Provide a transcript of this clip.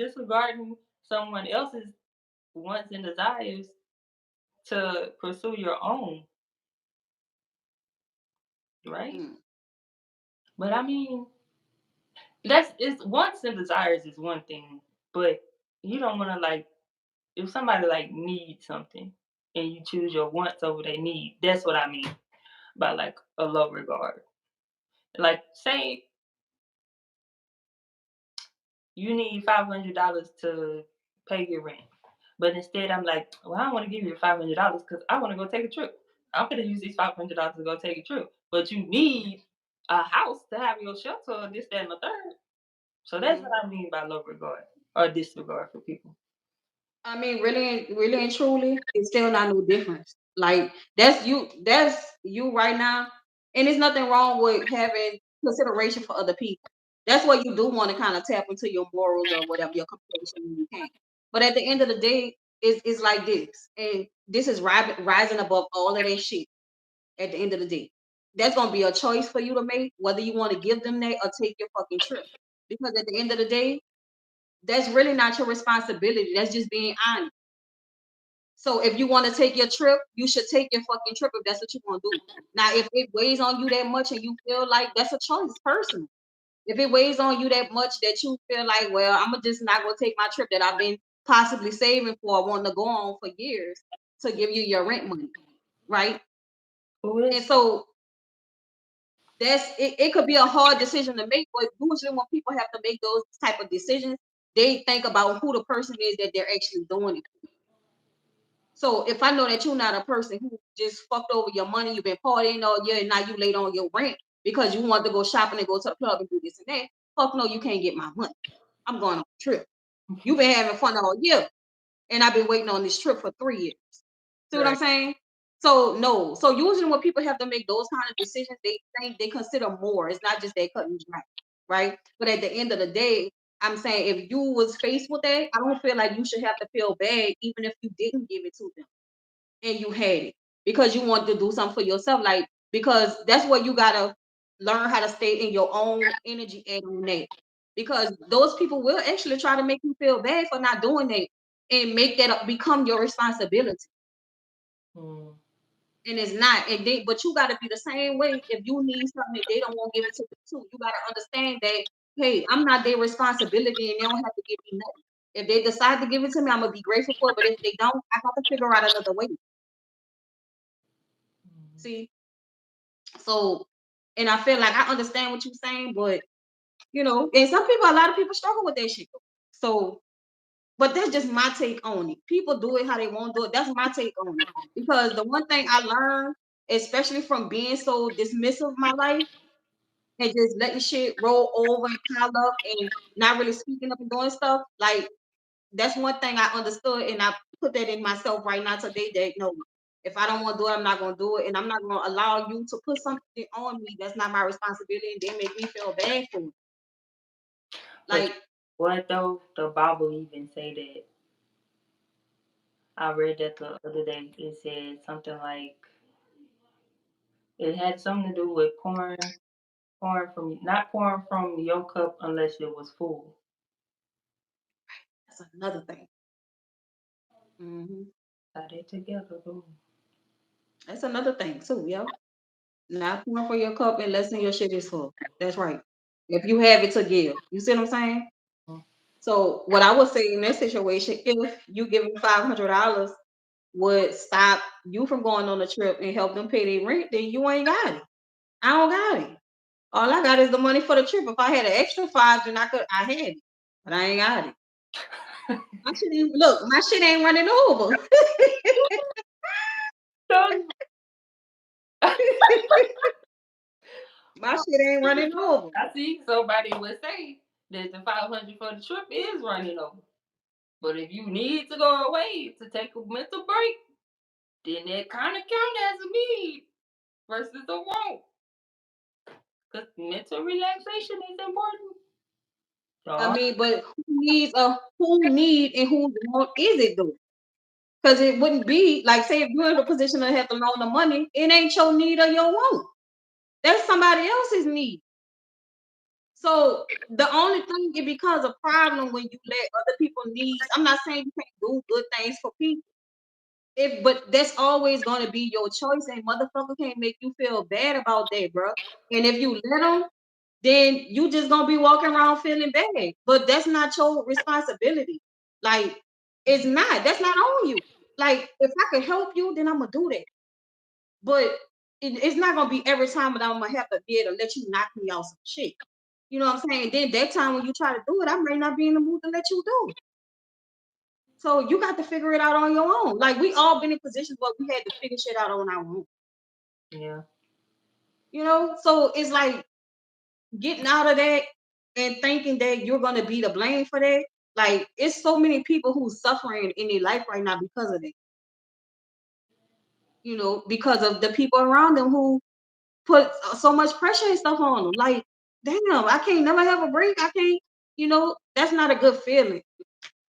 disregarding someone else's wants and desires to pursue your own, right? Mm. But I mean, that's it's wants and desires is one thing, but you don't want to like if somebody like needs something and you choose your wants over their need. That's what I mean by like a low regard. Like say you need $500 to pay your rent. But instead, I'm like, well, I don't want to give you $500 because I want to go take a trip. I'm going to use these $500 to go take a trip. But you need a house to have your shelter, or this, that, and the third. So that's what Mm. I mean by low regard or disregard for people. I mean, really and truly, it's still not no difference. Like that's you right now, and there's nothing wrong with having consideration for other people. That's what you do want to kind of tap into your morals or whatever your compassion when you can. But at the end of the day, it's like this, and this is rising above all of that shit. At the end of the day, that's gonna be a choice for you to make whether you want to give them that or take your fucking trip. Because at the end of the day, that's really not your responsibility. That's just being honest. So if you want to take your trip, you should take your fucking trip if that's what you want to do. Now, if it weighs on you that much and you feel like that's a choice, personal. If it weighs on you that much that you feel like, well, I'm just not gonna take my trip that I've been possibly saving for, wanting to go on for years to give you your rent money, right? Who And is? so it could be a hard decision to make, but usually when people have to make those type of decisions, they think about who the person is that they're actually doing it. So if I know that you're not a person who just fucked over your money, you've been partying all year, and now you late on your rent because you want to go shopping and go to the club and do this and that. Fuck no, you can't get my money. I'm going on a trip. You've been having fun all year, and I've been waiting on this trip for 3 years. See what I'm Right. saying? So no. So usually when people have to make those kind of decisions, they think they consider more. It's not just they cut and dry, right? But at the end of the day, I'm saying if you was faced with that, I don't feel like you should have to feel bad even if you didn't give it to them and you had it because you wanted to do something for yourself. Like because that's what you gotta learn how to stay in your own energy and on that. Because those people will actually try to make you feel bad for not doing that and make that become your responsibility. Mm. And it's not. And they but you gotta be the same way if you need something they don't want to give it to you too. You gotta understand that hey, I'm not their responsibility and they don't have to give me nothing. If they decide to give it to me, I'm gonna be grateful for it. But if they don't, I have to figure out another way. Mm. See, so and I feel like I understand what you're saying, but and some people, a lot of people struggle with that shit. So, but that's just my take on it. People do it how they want to do it. That's my take on it. Because the one thing I learned, especially from being so dismissive of my life and just letting shit roll over and pile up and not really speaking up and doing stuff, like that's one thing I understood and I put that in myself right now today that no, if I don't want to do it, I'm not gonna do it. And I'm not gonna allow you to put something on me that's not my responsibility and then make me feel bad for it. But Like, what though? The Bible even say that. I read that the other day. It said something like it had something to do with pouring from not pouring from your cup unless it was full. that's another thing. Hmm. Got it together, boo. That's another thing too, yo. Not pouring for your cup unless your shit is full. That's right. If you have it to give. You see what I'm saying? Mm. So what I would say in that situation, if you give them $500 would stop you from going on a trip and help them pay their rent, then you ain't got it. I don't got it. All I got is the money for the trip. If I had an extra five, then I had it. But I ain't got it. My shit ain't look, my shit ain't running over. Don't- My shit ain't running over. I see somebody would say that the 500 for the trip is running over. But if you need to go away to take a mental break, then that kind of count as a need versus a want. Because mental relaxation is important. I Dog. mean, but who need and who want is it though? Because it wouldn't be like say if you're in a position to have to loan the money, it ain't your need or your want. That's somebody else's need. So the only thing it becomes a problem when you let other people needs. I'm not saying you can't do good things for people. But that's always gonna be your choice, and motherfucker can't make you feel bad about that, bro. And if you let them, then you just gonna be walking around feeling bad. But that's not your responsibility. Like, it's not. That's not on you. Like, if I could help you, then I'm gonna do that. But it's not gonna be every time that I'm gonna have to be able to let you knock me out some shit. You know what I'm saying? Then that time when you try to do it, I may not be in the mood to let you do it. So you got to figure it out on your own. Like, we all been in positions where we had to figure shit out on our own. Yeah. You know, so it's like getting out of that and thinking that you're gonna be the blame for that. Like, it's so many people who's suffering in their life right now because of it. You know, because of the people around them who put so much pressure and stuff on them. Like, damn, I can't never have a break. I can't, that's not a good feeling.